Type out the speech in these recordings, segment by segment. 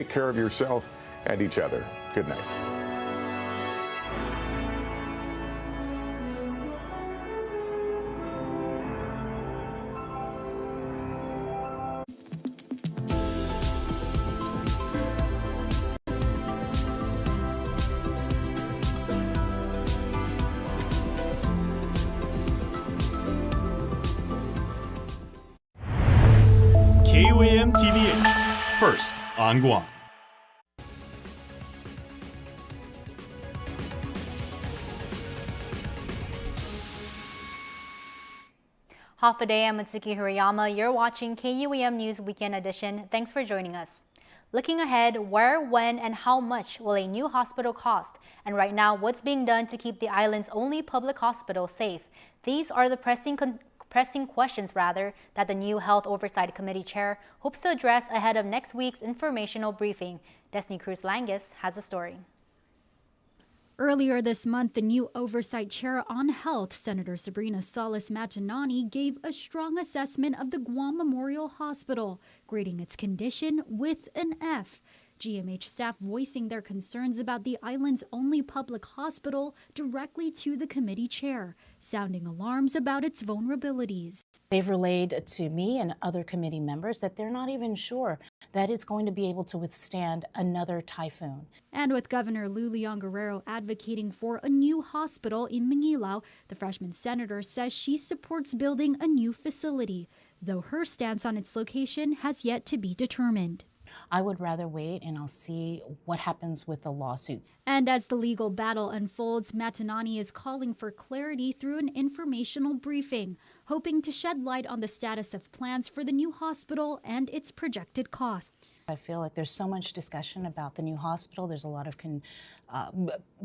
Take care of yourself and each other. Good night. KUAM TVH, first on Guam. Half a day, I'm Mitsuki Hirayama. You're watching KUAM News Weekend Edition. Thanks for joining us. Looking ahead, where, when, and how much will a new hospital cost? And right now, what's being done to keep the island's only public hospital safe? These are the pressing questions that the new Health Oversight Committee Chair hopes to address ahead of next week's informational briefing. Destiny Cruz-Langus has a story. Earlier this month, the new Oversight Chair on Health, Senator Sabrina Salas-Matanani, gave a strong assessment of the Guam Memorial Hospital, grading its condition with an F. GMH staff voicing their concerns about the island's only public hospital directly to the committee chair, sounding alarms about its vulnerabilities. They've relayed to me and other committee members that they're not even sure that it's going to be able to withstand another typhoon. And with Governor Lou Leon Guerrero advocating for a new hospital in Manilao, the freshman senator says she supports building a new facility, though her stance on its location has yet to be determined. I would rather wait and I'll see what happens with the lawsuits. And as the legal battle unfolds, Matanani is calling for clarity through an informational briefing, hoping to shed light on the status of plans for the new hospital and its projected costs. I feel like there's so much discussion about the new hospital. There's a lot of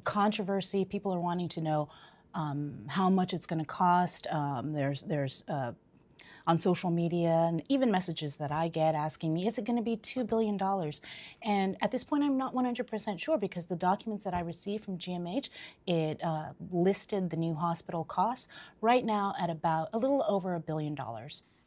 controversy. People are wanting to know how much it's going to cost. There's on social media and even messages that I get asking me, is it going to be $2 billion? And at this point, I'm not 100% sure because the documents that I received from GMH, it listed the new hospital costs right now at about a little over $1 billion.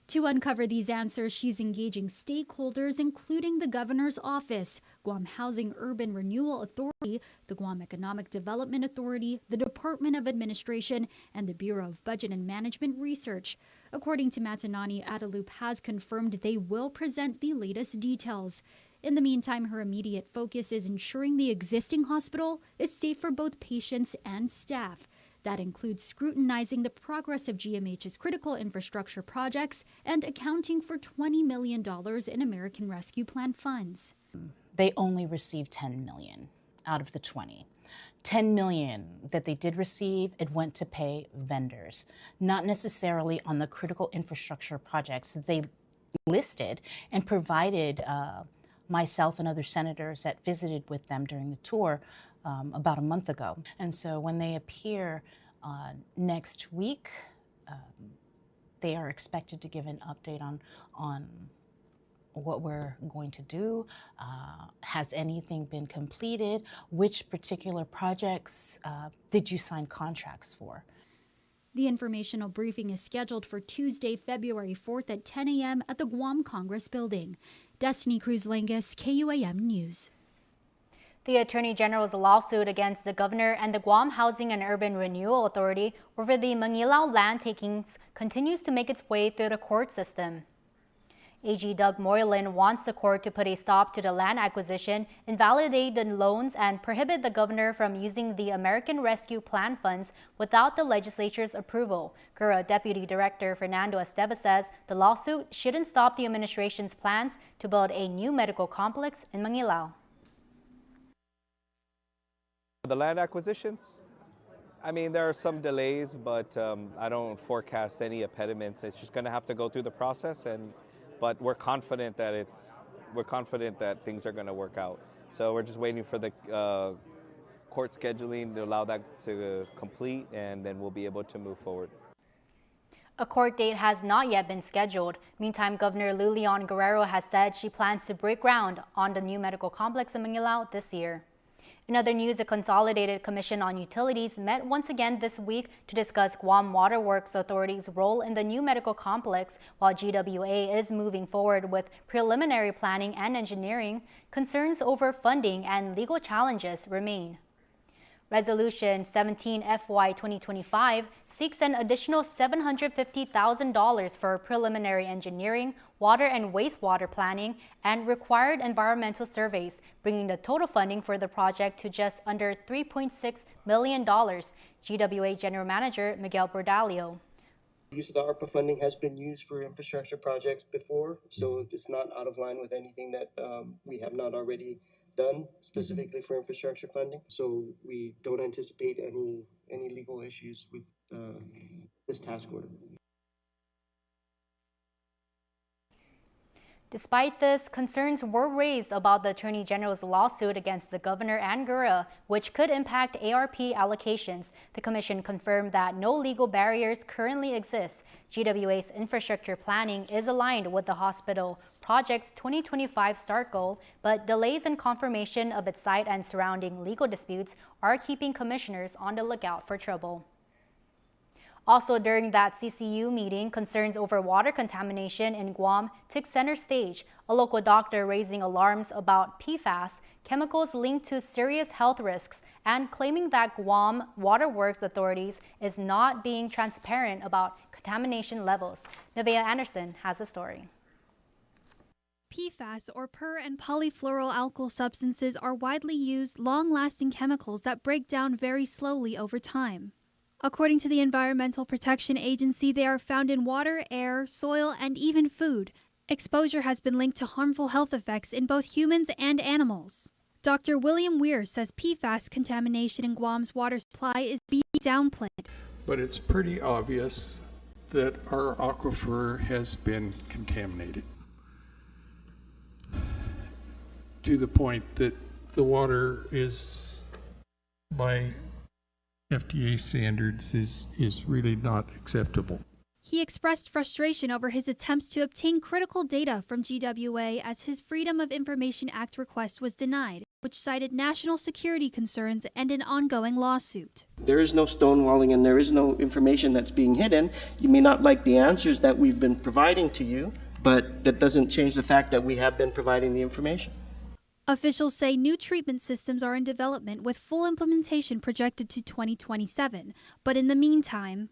To uncover these answers, she's engaging stakeholders, including the governor's office, Guam Housing Urban Renewal Authority, the Guam Economic Development Authority, the Department of Administration, and the Bureau of Budget and Management Research. According to Matanani, Adelup has confirmed they will present the latest details. In the meantime, her immediate focus is ensuring the existing hospital is safe for both patients and staff. That includes scrutinizing the progress of GMH's critical infrastructure projects and accounting for $20 million in American Rescue Plan funds. They only received $10 million out of the 20. $10 million that they did receive, it went to pay vendors, not necessarily on the critical infrastructure projects that they listed and provided myself and other senators that visited with them during the tour about a month ago. And so when they appear next week, they are expected to give an update on what we're going to do. Has anything been completed? Which particular projects did you sign contracts for? The informational briefing is scheduled for Tuesday, February 4th at 10 a.m. at the Guam Congress Building. Destiny Cruz-Langus, KUAM News. The Attorney General's lawsuit against the governor and the Guam Housing and Urban Renewal Authority over the Manilao land takings continues to make its way through the court system. AG Doug Moylan wants the court to put a stop to the land acquisition, invalidate the loans, and prohibit the governor from using the American Rescue Plan funds without the legislature's approval. GURA Deputy Director Fernando Esteva says the lawsuit shouldn't stop the administration's plans to build a new medical complex in Manilao. The land acquisitions, I mean, there are some delays, but I don't forecast any impediments. It's just going to have to go through the process, but we're confident that things are going to work out. So we're just waiting for the court scheduling to allow that to complete, and then we'll be able to move forward. A court date has not yet been scheduled. Meantime, Governor Lou Leon Guerrero has said she plans to break ground on the new medical complex in Manilao this year. In other news, the Consolidated Commission on Utilities met once again this week to discuss Guam Waterworks Authority's role in the new medical complex. While GWA is moving forward with preliminary planning and engineering, concerns over funding and legal challenges remain. Resolution 17 FY 2025 seeks an additional $750,000 for preliminary engineering, water and wastewater planning, and required environmental surveys, bringing the total funding for the project to just under $3.6 million. GWA General Manager Miguel Bordalio. Use of the ARPA funding has been used for infrastructure projects before, so it's not out of line with anything that we have not already done specifically for infrastructure funding. So we don't anticipate any legal issues with this task order. Despite this, concerns were raised about the Attorney General's lawsuit against the governor and GURA, which could impact ARP allocations. The Commission confirmed that no legal barriers currently exist. GWA's infrastructure planning is aligned with the hospital project's 2025 start goal, but delays in confirmation of its site and surrounding legal disputes are keeping commissioners on the lookout for trouble. Also during that CCU meeting, concerns over water contamination in Guam took center stage. A local doctor raising alarms about PFAS, chemicals linked to serious health risks, and claiming that Guam Waterworks Authorities is not being transparent about contamination levels. Nevaeh Anderson has a story. PFAS, or per- and polyfluoroalkyl substances, are widely used, long-lasting chemicals that break down very slowly over time. According to the Environmental Protection Agency, they are found in water, air, soil, and even food. Exposure has been linked to harmful health effects in both humans and animals. Dr. William Weir says PFAS contamination in Guam's water supply is being downplayed. But it's pretty obvious that our aquifer has been contaminated to the point that the water is, by FDA standards, is really not acceptable. He expressed frustration over his attempts to obtain critical data from GWA as his Freedom of Information Act request was denied, which cited national security concerns and an ongoing lawsuit. There is no stonewalling and there is no information that's being hidden. You may not like the answers that we've been providing to you, but that doesn't change the fact that we have been providing the information. Officials say new treatment systems are in development with full implementation projected to 2027. But in the meantime,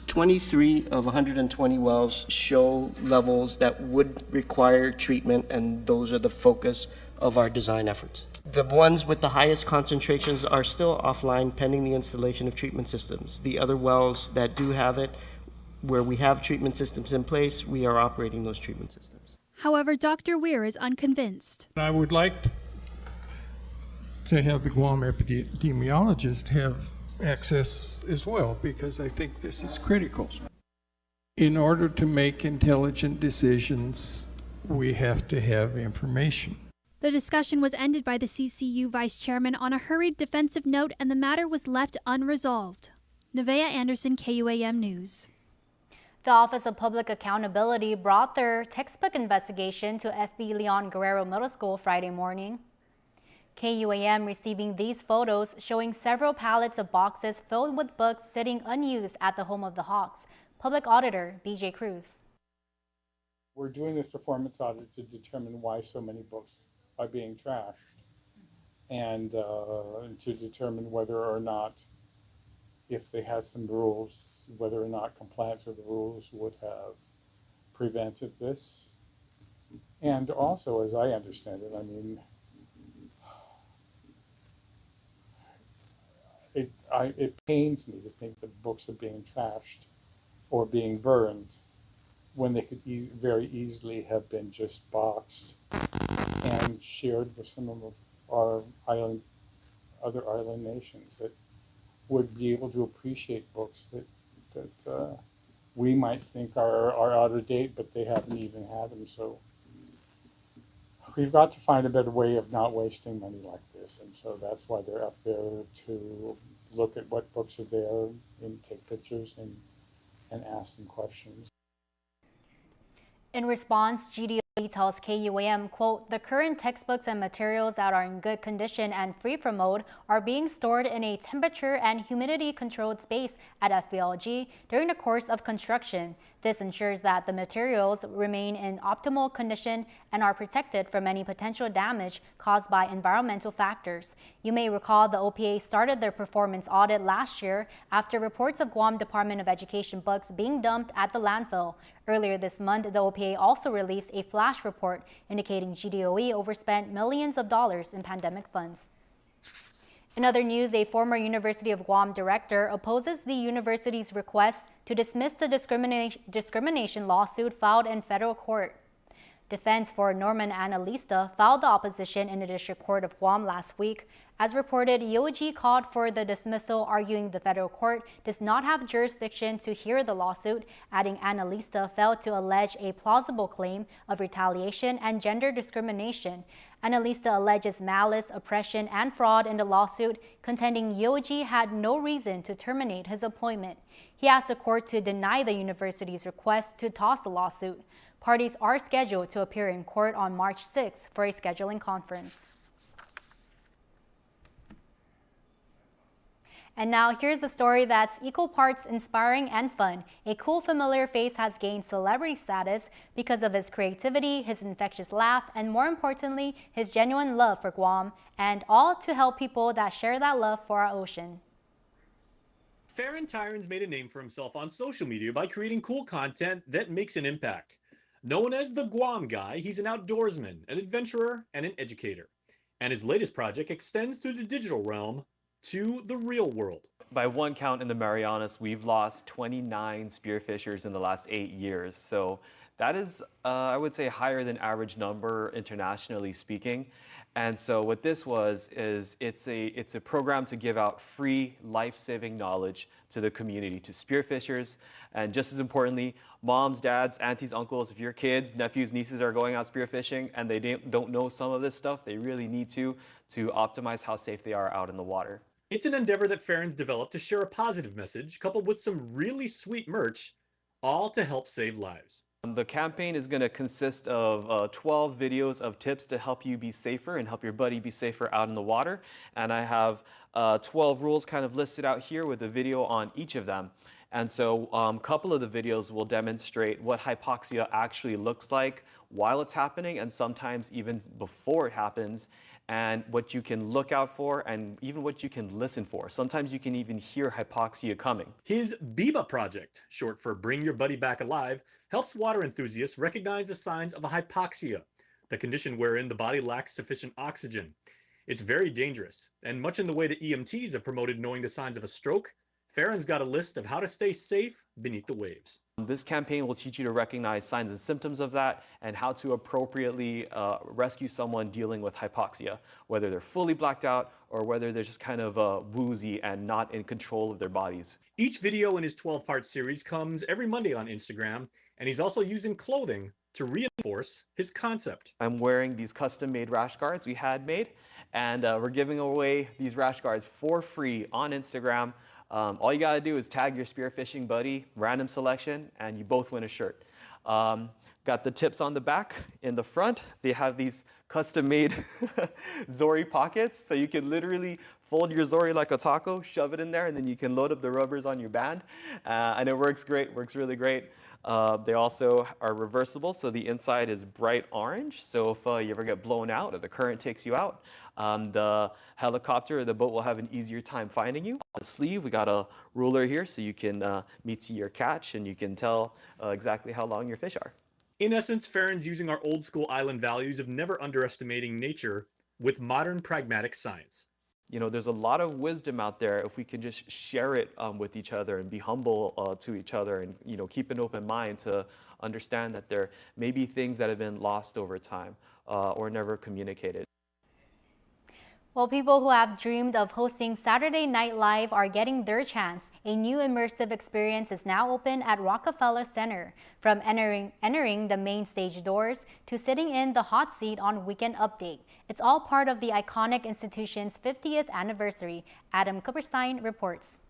23 of 120 wells show levels that would require treatment, and those are the focus of our design efforts. The ones with the highest concentrations are still offline pending the installation of treatment systems. The other wells that do have it, where we have treatment systems in place, we are operating those treatment systems. However, Dr. Weir is unconvinced. I would like to have the Guam epidemiologist have access as well, because I think this is critical. In order to make intelligent decisions, we have to have information. The discussion was ended by the CCU vice chairman on a hurried defensive note, and the matter was left unresolved. Nevaeh Anderson, KUAM News. The Office of Public Accountability brought their textbook investigation to FB Leon Guerrero Middle School Friday morning. KUAM receiving these photos showing several pallets of boxes filled with books sitting unused at the home of the Hawks. Public Auditor BJ Cruz. We're doing this performance audit to determine why so many books are being trashed, and to determine whether or not, if they had some rules, whether or not compliance with the rules would have prevented this. And also, as I understand it, I mean, it pains me to think that books are being trashed or being burned when they could very easily have been just boxed and shared with some of our other island nations that would be able to appreciate books that we might think are out of date, but they haven't even had them. So we've got to find a better way of not wasting money like this, and so that's why they're up there to look at what books are there and take pictures and ask them questions. In response, GDO He tells KUAM, quote, "The current textbooks and materials that are in good condition and free from mold are being stored in a temperature and humidity controlled space at FBLG during the course of construction. This ensures that the materials remain in optimal condition and are protected from any potential damage caused by environmental factors." You may recall the OPA started their performance audit last year after reports of Guam Department of Education books being dumped at the landfill. Earlier this month, the OPA also released a flash report indicating GDOE overspent millions of dollars in pandemic funds. In other news, a former University of Guam director opposes the university's request to dismiss the discrimination lawsuit filed in federal court. Defense for Norman Annalista filed the opposition in the District Court of Guam last week. As reported, UOG called for the dismissal, arguing the federal court does not have jurisdiction to hear the lawsuit, adding Annalista failed to allege a plausible claim of retaliation and gender discrimination. Annalista alleges malice, oppression, and fraud in the lawsuit, contending UOG had no reason to terminate his employment. He asked the court to deny the university's request to toss the lawsuit. Parties are scheduled to appear in court on March 6 for a scheduling conference. And now here's a story that's equal parts inspiring and fun. A cool familiar face has gained celebrity status because of his creativity, his infectious laugh, and more importantly, his genuine love for Guam, and all to help people that share that love for our ocean. Farron Tyrons made a name for himself on social media by creating cool content that makes an impact. Known as the Guam Guy, he's an outdoorsman, an adventurer, and an educator. And his latest project extends through the digital realm to the real world. By one count in the Marianas, we've lost 29 spearfishers in the last 8 years. So that is, I would say, higher than average number internationally speaking. And so what this is it's a program to give out free life-saving knowledge to the community, to spearfishers, and just as importantly, moms, dads, aunties, uncles, if your kids, nephews, nieces are going out spearfishing and they don't know some of this stuff, they really need to optimize how safe they are out in the water. It's an endeavor that Farron's developed to share a positive message coupled with some really sweet merch, all to help save lives. The campaign is going to consist of 12 videos of tips to help you be safer and help your buddy be safer out in the water. And I have 12 rules kind of listed out here with a video on each of them. And so a couple of the videos will demonstrate what hypoxia actually looks like while it's happening and sometimes even before it happens, and what you can look out for and even what you can listen for. Sometimes you can even hear hypoxia coming. His BIBA project, short for Bring Your Buddy Back Alive, helps water enthusiasts recognize the signs of a hypoxia, the condition wherein the body lacks sufficient oxygen. It's very dangerous, and much in the way that EMTs have promoted knowing the signs of a stroke, Farron's got a list of how to stay safe beneath the waves. This campaign will teach you to recognize signs and symptoms of that and how to appropriately rescue someone dealing with hypoxia, whether they're fully blacked out or whether they're just kind of woozy and not in control of their bodies. Each video in his 12-part series comes every Monday on Instagram, and he's also using clothing to reinforce his concept. I'm wearing these custom-made rash guards we had made, and we're giving away these rash guards for free on Instagram. All you gotta do is tag your spearfishing buddy, random selection, and you both win a shirt. Got the tips on the back. In the front, they have these custom-made Zori pockets, so you can literally fold your Zori like a taco, shove it in there, and then you can load up the rubbers on your band. And it works great, works really great. They also are reversible, so the inside is bright orange. So if you ever get blown out or the current takes you out, the helicopter or the boat will have an easier time finding you. On the sleeve, we got a ruler here so you can meet your catch and you can tell exactly how long your fish are. In essence, Farron's using our old school island values of never underestimating nature with modern pragmatic science. You know, there's a lot of wisdom out there if we can just share it with each other and be humble to each other and, you know, keep an open mind to understand that there may be things that have been lost over time or never communicated. Well, people who have dreamed of hosting Saturday Night Live are getting their chance. A new immersive experience is now open at Rockefeller Center. From entering the main stage doors to sitting in the hot seat on Weekend Update. It's all part of the iconic institution's 50th anniversary. Adam Kupperstein reports.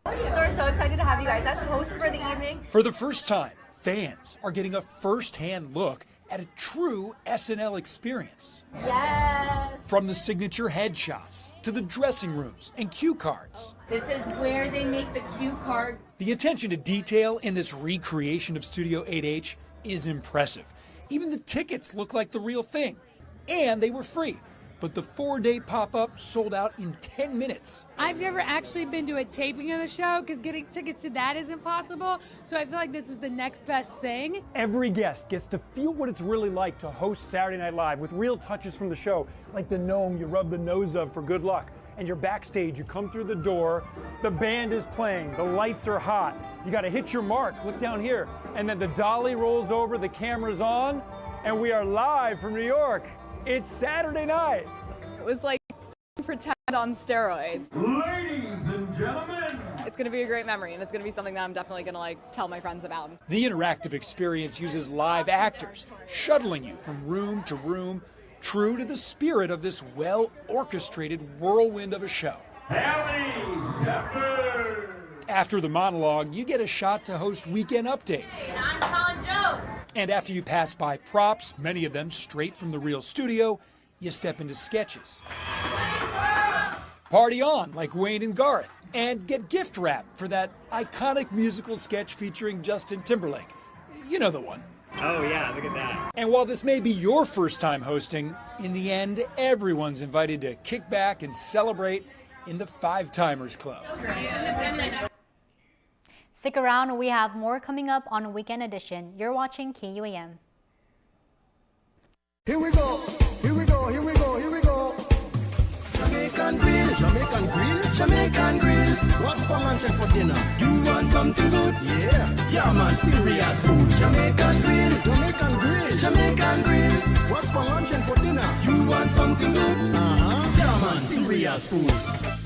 So we're so excited to have you guys as hosts for the evening. For the first time, fans are getting a first-hand look at a true SNL experience. Yes. From the signature headshots to the dressing rooms and cue cards. This is where they make the cue cards. The attention to detail in this recreation of Studio 8H is impressive. Even the tickets look like the real thing. And they were free. But the 4-day pop-up sold out in 10 minutes. I've never actually been to a taping of the show because getting tickets to that is impossible. So I feel like this is the next best thing. Every guest gets to feel what it's really like to host Saturday Night Live with real touches from the show, like the gnome you rub the nose of for good luck. And you're backstage, you come through the door, the band is playing, the lights are hot. You got to hit your mark, look down here. And then the dolly rolls over, the camera's on, and we are live from New York. It's Saturday night. It was like pretend on steroids. Ladies and gentlemen. It's going to be a great memory, and it's going to be something that I'm definitely going to like tell my friends about. The interactive experience uses live actors, shuttling you from room to room, true to the spirit of this well-orchestrated whirlwind of a show. After the monologue, you get a shot to host Weekend Update. Hey, I'm telling jokes. And after you pass by props, many of them straight from the real studio, you step into sketches. Party on, like Wayne and Garth, and get gift wrap for that iconic musical sketch featuring Justin Timberlake. You know the one. Oh yeah, look at that. And while this may be your first time hosting, in the end, everyone's invited to kick back and celebrate in the Five Timers Club. Stick around, we have more coming up on Weekend Edition. You're watching KUAM. Here we go, here we go, here we go, here we go. Jamaican grill, Jamaican grill, Jamaican grill. What's for lunch and for dinner? You want something good? Yeah man, serious food. Jamaican grill, Jamaican grill, Jamaican grill. What's for lunch and for dinner? You want something good? Yeah man, serious food.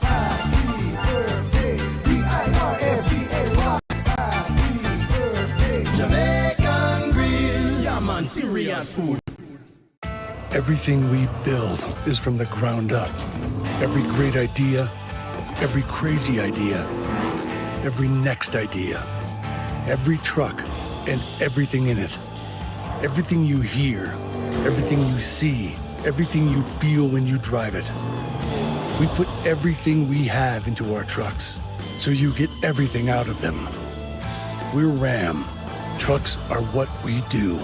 Happy birthday, D-I-R-F-D-A-Y. Happy birthday, Jamaican grill. Yeah man, serious food. Everything we build is from the ground up. Every great idea, every crazy idea, every next idea, every truck and everything in it. Everything you hear, everything you see, everything you feel when you drive it. We put everything we have into our trucks, so you get everything out of them. We're Ram. Trucks are what we do.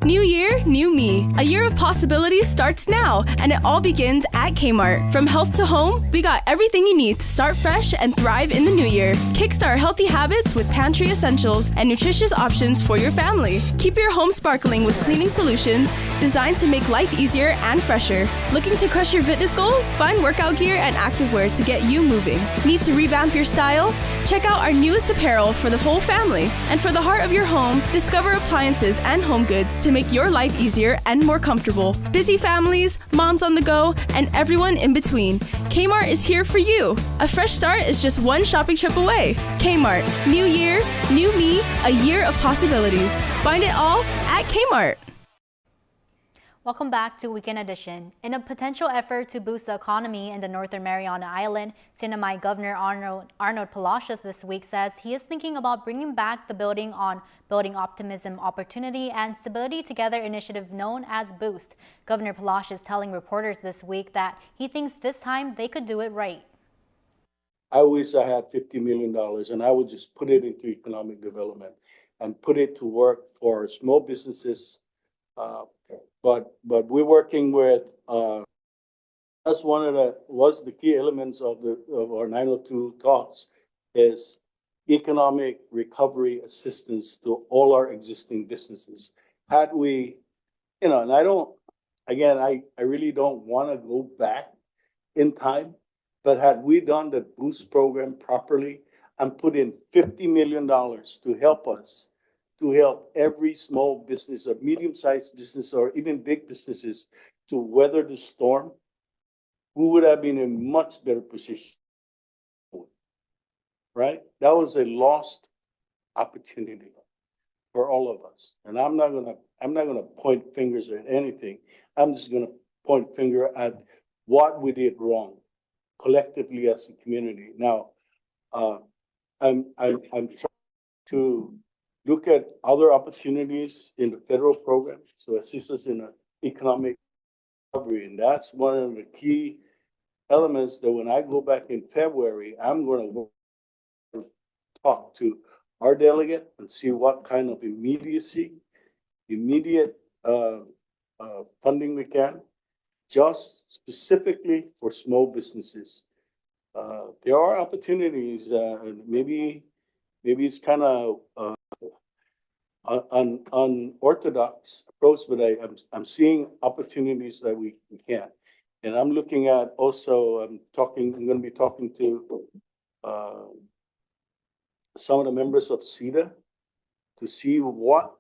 New year, new me. A year of possibilities starts now, and it all begins at Kmart. From health to home, we got everything you need to start fresh and thrive in the new year. Kickstart healthy habits with pantry essentials and nutritious options for your family. Keep your home sparkling with cleaning solutions designed to make life easier and fresher. Looking to crush your fitness goals? Find workout gear and activewear to get you moving. Need to revamp your style? Check out our newest apparel for the whole family. And for the heart of your home, discover appliances and home goods to make your life easier and more comfortable. Busy families, moms on the go, and everyone in between. Kmart is here for you. A fresh start is just one shopping trip away. Kmart. New year, new me, a year of possibilities. Find it all at Kmart. Welcome back to Weekend Edition. In a potential effort to boost the economy in the Northern Mariana Island, Sinamay Governor Arnold Palacios this week says he is thinking about bringing back the Building Optimism, Opportunity and Stability Together initiative known as BOOST. Governor Palacios telling reporters this week that he thinks this time they could do it right. I wish I had $50 million and I would just put it into economic development and put it to work for small businesses. But we're working with that's was the key elements of our 902 talks is economic recovery assistance to all our existing businesses. Had we, and I really don't want to go back in time, but had we done the BOOST program properly and put in $50 million to help us, to help every small business or medium-sized business or even big businesses to weather the storm, we would have been in much better position, right? That was a lost opportunity for all of us. And I'm not gonna point fingers at anything. I'm just gonna point finger at what we did wrong collectively as a community. Now, I'm trying to look at other opportunities in the federal program, so assist us in economic recovery. And that's one of the key elements that when I go back in February, I'm going to talk to our delegate and see what kind of immediate funding we can, just specifically for small businesses. There are opportunities, maybe it's kind of unorthodox approach, but I'm seeing opportunities that we can. And I'm looking at also, I'm going to be talking to some of the members of CEDA to see what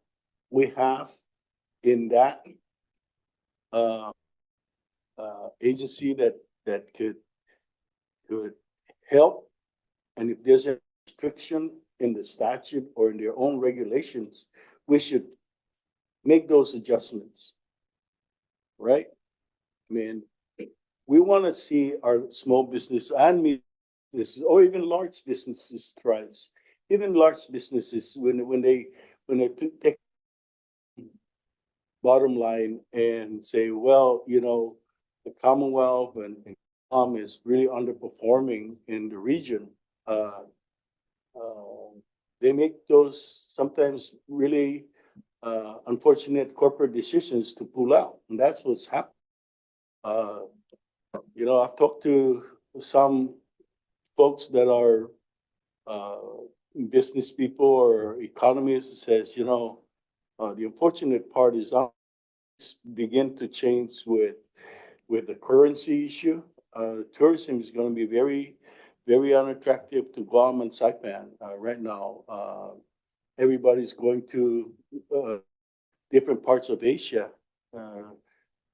we have in that agency that could help. And if there's a restriction in the statute or in their own regulations, we should make those adjustments, right? I mean, we want to see our small business and medium businesses, or even large businesses thrives. Even large businesses, when they take bottom line and say, well, you know, the Commonwealth and KUAM is really underperforming in the region. They make those sometimes really unfortunate corporate decisions to pull out, and that's what's happened. You know, I've talked to some folks that are business people or economists that says, you know, the unfortunate part is begin to change with the currency issue. Tourism is going to be very, very unattractive to Guam and Saipan right now. Everybody's going to different parts of Asia.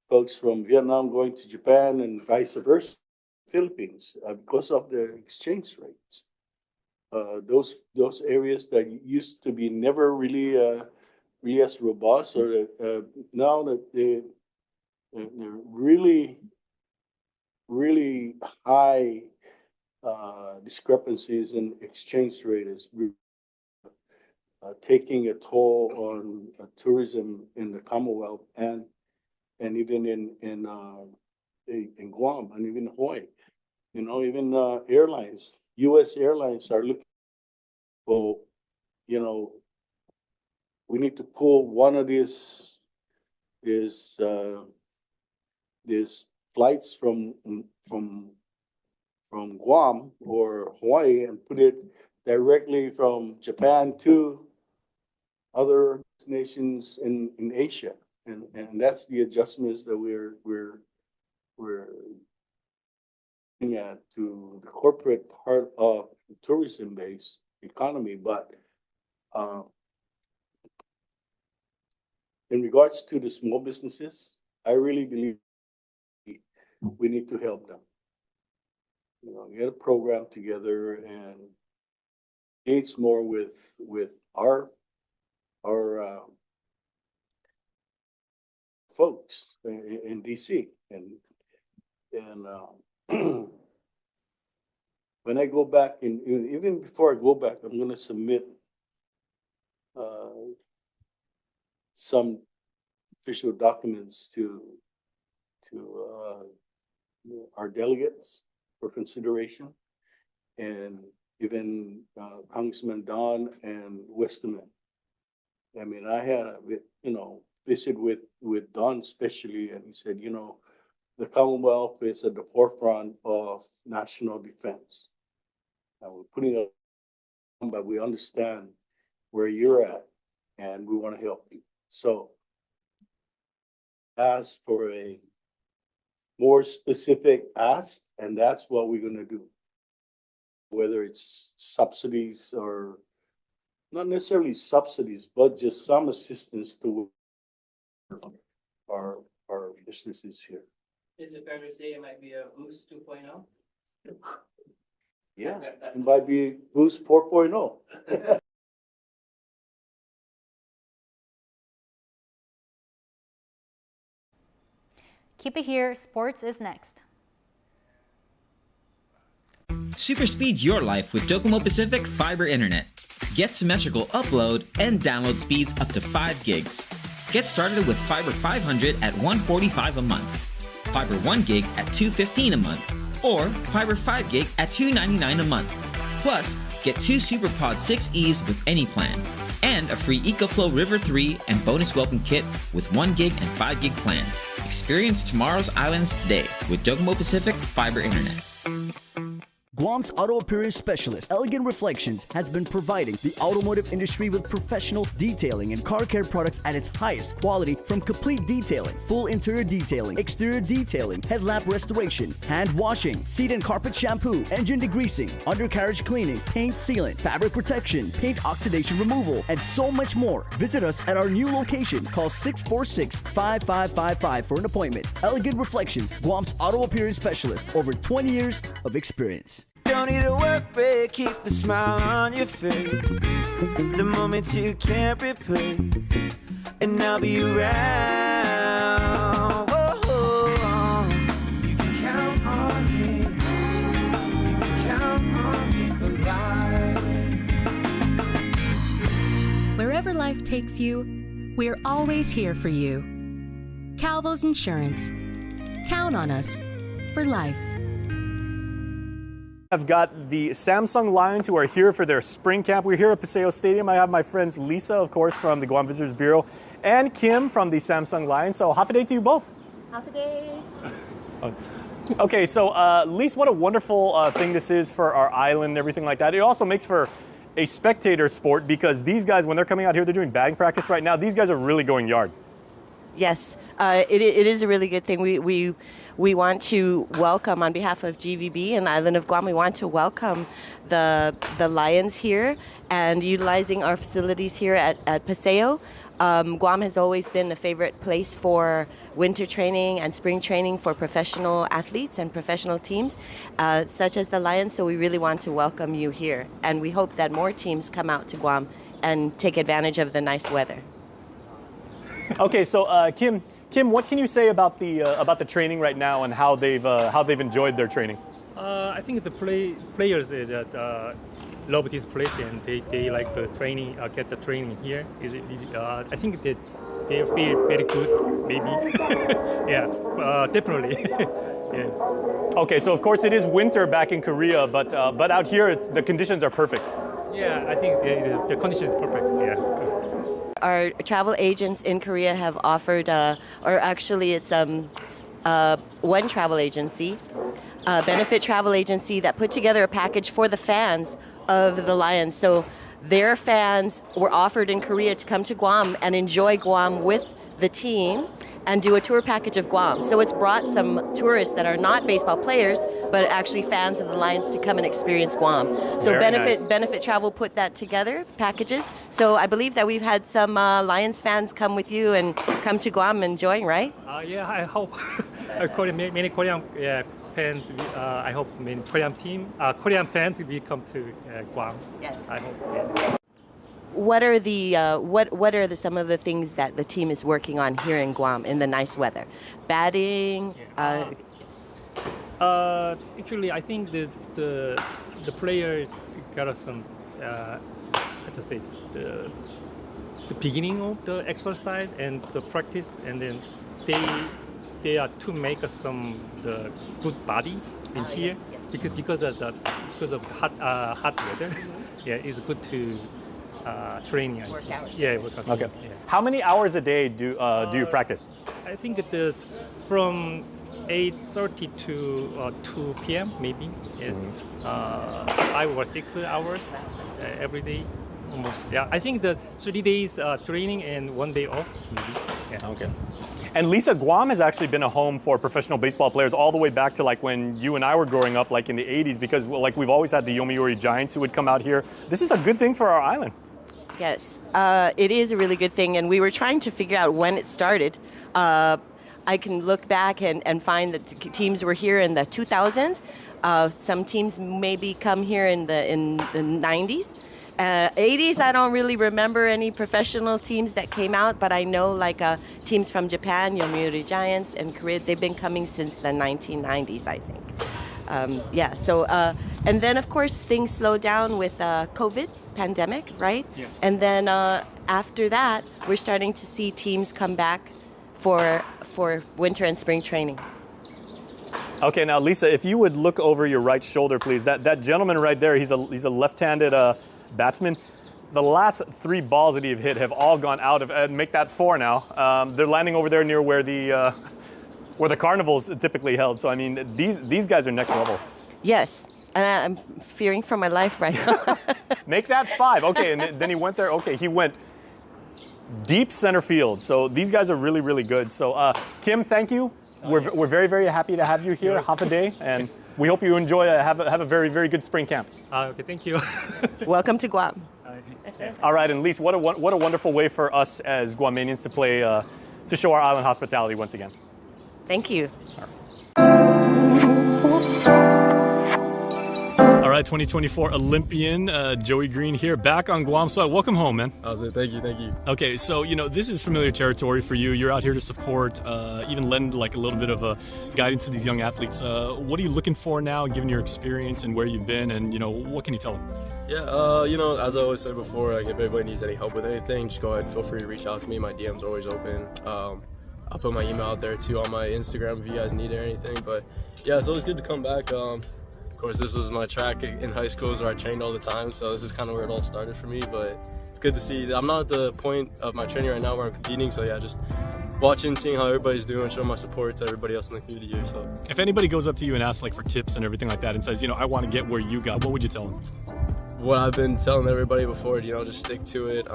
Folks from Vietnam going to Japan and vice versa, Philippines, because of the exchange rates. Those areas that used to be never really as robust, or now that they're really high discrepancies in exchange rate is taking a toll on tourism in the Commonwealth and even in Guam and even Hawaii. You know, even airlines, U.S. airlines are looking for, you know, we need to pull one of these flights from Guam or Hawaii and put it directly from Japan to other nations in Asia, and that's the adjustments that we're looking at to the corporate part of the tourism-based economy. But in regards to the small businesses, I really believe we need to help them. You know, get a program together and engage more with our folks in DC, and when I go back, even before I go back, I'm going to submit some official documents to our delegates for consideration, and even Congressman Don and Westerman. I mean, I had a visit with Don especially, and he said, you know, the Commonwealth is at the forefront of national defense. And we're putting it on, but we understand where you're at, and we want to help you. So ask for a more specific ask, and that's what we're going to do. Whether it's subsidies or not necessarily subsidies, but just some assistance to our businesses here. Is it fair to say it might be a Boost 2.0? Yeah, it might be Boost 4.0. Keep it here. Sports is next. Super speed your life with Docomo Pacific Fiber Internet. Get symmetrical upload and download speeds up to 5 gigs. Get started with Fiber 500 at $145 a month, Fiber 1 gig at $215 a month, or Fiber 5 gig at $299 a month. Plus, get 2 SuperPod 6Es with any plan, and a free EcoFlow River 3 and bonus welcome kit with 1 gig and 5 gig plans. Experience tomorrow's islands today with Docomo Pacific Fiber Internet. Guam's auto appearance specialist, Elegant Reflections, has been providing the automotive industry with professional detailing and car care products at its highest quality, from complete detailing, full interior detailing, exterior detailing, headlamp restoration, hand washing, seat and carpet shampoo, engine degreasing, undercarriage cleaning, paint sealant, fabric protection, paint oxidation removal, and so much more. Visit us at our new location. Call 646-5555 for an appointment. Elegant Reflections, Guam's auto appearance specialist, over 20 years of experience. Don't need a work break, keep the smile on your face. The moments you can't replace, and I'll be around. Whoa. You can count on me. You can count on me for life. Wherever life takes you, we're always here for you. Calvo's Insurance. Count on us for life. I've got the Samsung Lions who are here for their spring camp. We're here at Paseo Stadium. I have my friends Lisa, of course, from the Guam Visitors Bureau, and Kim from the Samsung Lions. So, happy day to you both. Happy day. Okay, so Lisa, what a wonderful thing this is for our island and everything like that. It also makes for a spectator sport because these guys, when they're coming out here, they're doing batting practice right now. These guys are really going yard. Yes, it is a really good thing. We want to welcome, on behalf of GVB and the island of Guam, we want to welcome the Lions here and utilizing our facilities here at Paseo. Guam has always been a favorite place for winter training and spring training for professional athletes and professional teams, such as the Lions, so we really want to welcome you here. And we hope that more teams come out to Guam and take advantage of the nice weather. Okay, so Kim, what can you say about the training right now and how they've enjoyed their training? I think the players that love this place and they like the training, get the training here. I think that they feel very good, maybe. Yeah, definitely. Yeah. Okay, so of course it is winter back in Korea, but out here the conditions are perfect. Yeah, I think the condition is perfect. Yeah. Our travel agents in Korea have offered, or actually it's one travel agency, benefit travel agency that put together a package for the fans of the Lions. So their fans were offered in Korea to come to Guam and enjoy Guam with the team and do a tour package of Guam. So it's brought some tourists that are not baseball players, but actually fans of the Lions to come and experience Guam. So benefit travel put that together, packages. So I believe that we've had some Lions fans come with you and come to Guam enjoying, right? Yeah, I hope. Many Korean fans. I hope many Korean fans will come to Guam. Yes. I hope. Yeah. What are some of the things that the team is working on here in Guam in the nice weather? Batting. Actually, I think the player got some. How to say the beginning of the exercise and the practice, and then they are to make some the good body in here because of the hot weather. Yeah, it's good to. Training. Work out. Yeah, work out. Okay. Yeah. How many hours a day do you practice? I think from 8:30 to 2 p.m. maybe. Yes. 5 or 6 hours every day. Almost. Yeah. I think the 3 days training and 1 day off maybe. Yeah. Okay. And Lisa, Guam has actually been a home for professional baseball players all the way back to like when you and I were growing up, like in the 80s, because like we've always had the Yomiuri Giants who would come out here. This is a good thing for our island. Yes, it is a really good thing, and we were trying to figure out when it started. I can look back and find that teams were here in the 2000s. Some teams maybe come here in the 90s. 80s, I don't really remember any professional teams that came out, but I know like teams from Japan, Yomiuri Giants, and Korea, they've been coming since the 1990s, I think. Yeah, so, and then of course things slowed down with COVID pandemic, right? Yeah. And then after that, we're starting to see teams come back for winter and spring training. Okay, now Lisa, if you would look over your right shoulder, please. That gentleman right there, he's a left-handed batsman. The last 3 balls that he've hit have all gone out of, and make that 4 now. They're landing over there near where the carnival's typically held. So I mean, these guys are next level. Yes, and I'm fearing for my life right now. Make that 5. Okay, and then he went there. Okay, he went deep center field. So these guys are really, really good. So Kim, thank you. We're very, very happy to have you here, half a day, and we hope you enjoy have a very, very good spring camp. Okay, thank you. Welcome to Guam. All right, and Lise, what a wonderful way for us as Guamanians to play to show our island hospitality once again. Thank you. All right, 2024 Olympian Joey Green here, back on Guam soil. Welcome home, man. How's it? Thank you, thank you. Okay, so this is familiar territory for you. You're out here to support, even lend like a little bit of guidance to these young athletes. What are you looking for now, given your experience and where you've been, and what can you tell them? Yeah, as I always said before, like if anybody needs any help with anything, just go ahead, feel free to reach out to me. My DM's are always open. I'll put my email out there too on my Instagram if you guys need anything. But yeah, it's always good to come back. Of course, this was my track in high school where I trained all the time, so this is kind of where it all started for me. But it's good to see. I'm not at the point of my training right now where I'm competing, so yeah, just watching, seeing how everybody's doing, showing my support to everybody else in the community here. So if anybody goes up to you and asks like for tips and everything like that and says, I want to get where you got, what would you tell them? What I've been telling everybody before, just stick to it.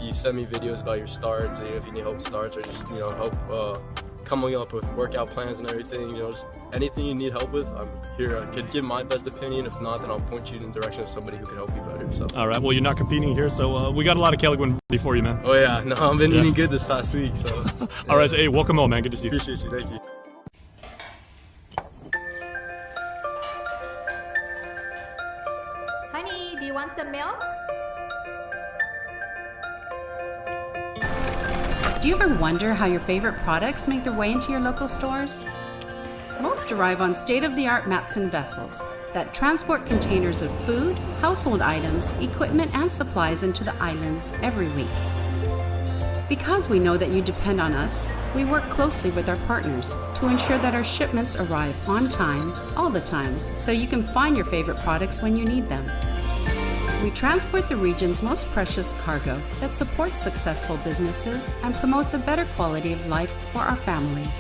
You send me videos about your starts, and if you need help with starts or just help coming up with workout plans and everything, just anything you need help with, I'm here. I could give my best opinion. If not, then I'll point you in the direction of somebody who can help you better. So. All right. Well, you're not competing here, so we got a lot of Keligwin before you, man. Oh yeah, no, I've been eating good this past week. So. All right. So, hey, welcome home, man. Good to see you. Appreciate you. Thank you. Honey, do you want some milk? Do you ever wonder how your favorite products make their way into your local stores? Most arrive on state-of-the-art Matson vessels that transport containers of food, household items, equipment, and supplies into the islands every week. Because we know that you depend on us, we work closely with our partners to ensure that our shipments arrive on time, all the time, so you can find your favorite products when you need them. We transport the region's most precious cargo that supports successful businesses and promotes a better quality of life for our families.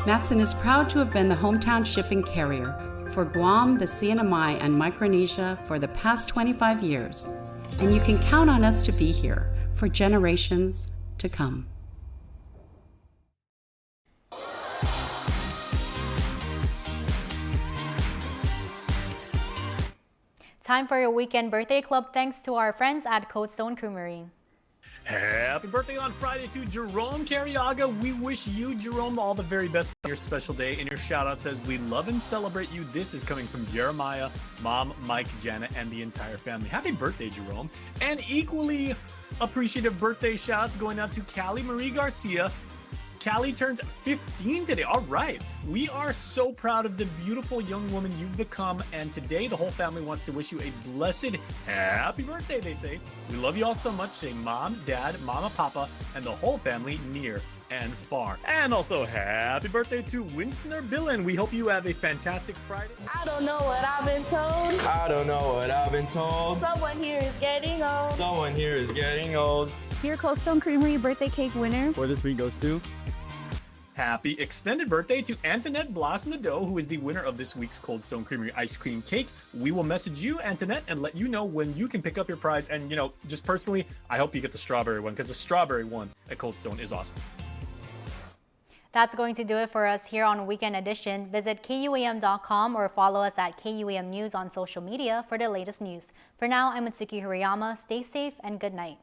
Matson is proud to have been the hometown shipping carrier for Guam, the CNMI, and Micronesia for the past 25 years, and you can count on us to be here for generations to come. Time for your weekend birthday club thanks to our friends at Cold Stone Creamery. Happy birthday on Friday to Jerome Carriaga. We wish you, Jerome, all the very best on your special day. And your shout out says, we love and celebrate you. This is coming from Jeremiah, Mom, Mike, Janet, and the entire family. Happy birthday, Jerome. And equally appreciative birthday shout outs going out to Callie Marie Garcia. Callie turns 15 today. All right. We are so proud of the beautiful young woman you've become. And today, the whole family wants to wish you a blessed happy birthday, they say. We love you all so much. Say Mom, Dad, Mama, Papa, and the whole family near and far. And also, happy birthday to Winsner Billen. We hope you have a fantastic Friday. I don't know what I've been told. I don't know what I've been told. Someone here is getting old. Someone here is getting old. Your Cold Stone Creamery birthday cake winner for this week goes to... Happy extended birthday to Antoinette Blas Nadeau, who is the winner of this week's Cold Stone Creamery ice cream cake. We will message you, Antoinette, and let you know when you can pick up your prize. And, just personally, I hope you get the strawberry one, because the strawberry one at Cold Stone is awesome. That's going to do it for us here on Weekend Edition. Visit KUAM.com or follow us at KUAM News on social media for the latest news. For now, I'm Mitsuki Hirayama. Stay safe and good night.